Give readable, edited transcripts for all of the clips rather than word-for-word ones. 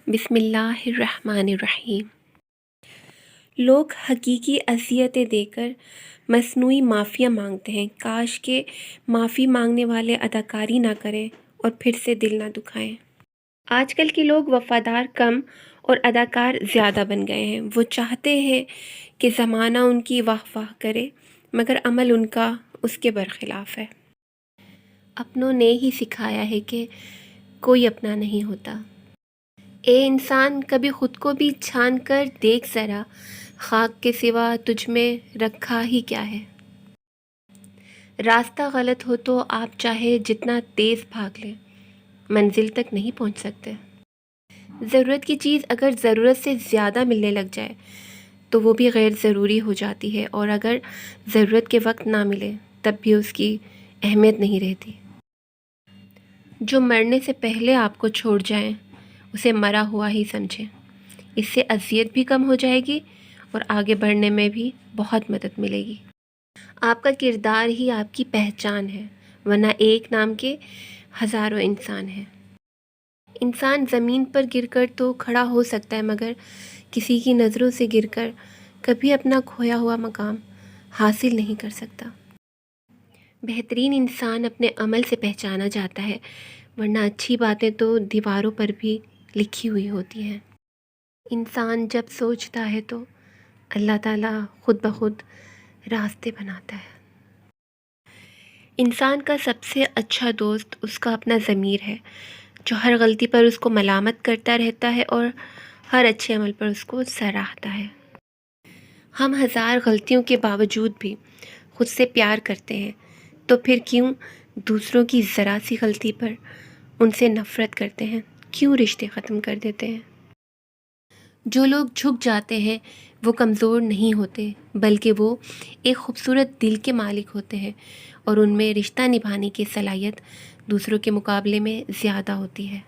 بسم اللہ الرحمن الرحیم۔ لوگ حقیقی اذیتیں دے کر مصنوعی معافیاں مانگتے ہیں۔ کاش کہ معافی مانگنے والے اداکاری نہ کریں اور پھر سے دل نہ دکھائیں۔ آج کل کے لوگ وفادار کم اور اداکار زیادہ بن گئے ہیں۔ وہ چاہتے ہیں کہ زمانہ ان کی واہ واہ کرے، مگر عمل ان کا اس کے برخلاف ہے۔ اپنوں نے ہی سکھایا ہے کہ کوئی اپنا نہیں ہوتا۔ اے انسان، کبھی خود کو بھی چھان کر دیکھ ذرا، خاک کے سوا تجھ میں رکھا ہی کیا ہے۔ راستہ غلط ہو تو آپ چاہے جتنا تیز بھاگ لیں، منزل تک نہیں پہنچ سکتے۔ ضرورت کی چیز اگر ضرورت سے زیادہ ملنے لگ جائے تو وہ بھی غیر ضروری ہو جاتی ہے، اور اگر ضرورت کے وقت نہ ملے تب بھی اس کی اہمیت نہیں رہتی۔ جو مرنے سے پہلے آپ کو چھوڑ جائیں اسے مرا ہوا ہی سمجھیں، اس سے اذیت بھی کم ہو جائے گی اور آگے بڑھنے میں بھی بہت مدد ملے گی۔ آپ کا کردار ہی آپ کی پہچان ہے، ورنہ ایک نام کے ہزاروں انسان ہیں۔ انسان زمین پر گر کر تو کھڑا ہو سکتا ہے، مگر کسی کی نظروں سے گر کر کبھی اپنا کھویا ہوا مقام حاصل نہیں کر سکتا۔ بہترین انسان اپنے عمل سے پہچانا جاتا ہے، ورنہ اچھی باتیں تو دیواروں پر بھی لکھی ہوئی ہوتی ہیں۔ انسان جب سوچتا ہے تو اللہ تعالیٰ خود بخود راستے بناتا ہے۔ انسان کا سب سے اچھا دوست اس کا اپنا ضمیر ہے، جو ہر غلطی پر اس کو ملامت کرتا رہتا ہے اور ہر اچھے عمل پر اس کو سراہتا ہے۔ ہم ہزار غلطیوں کے باوجود بھی خود سے پیار کرتے ہیں، تو پھر کیوں دوسروں کی ذرا سی غلطی پر ان سے نفرت کرتے ہیں؟ کیوں رشتے ختم کر دیتے ہیں؟ جو لوگ جھک جاتے ہیں وہ کمزور نہیں ہوتے، بلکہ وہ ایک خوبصورت دل کے مالک ہوتے ہیں، اور ان میں رشتہ نبھانے کی صلاحیت دوسروں کے مقابلے میں زیادہ ہوتی ہے۔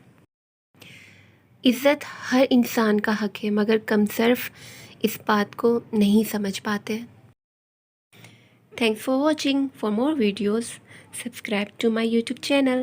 عزت ہر انسان کا حق ہے، مگر کم صرف اس بات کو نہیں سمجھ پاتے۔ Thanks for watching. For more videos, subscribe to my YouTube channel.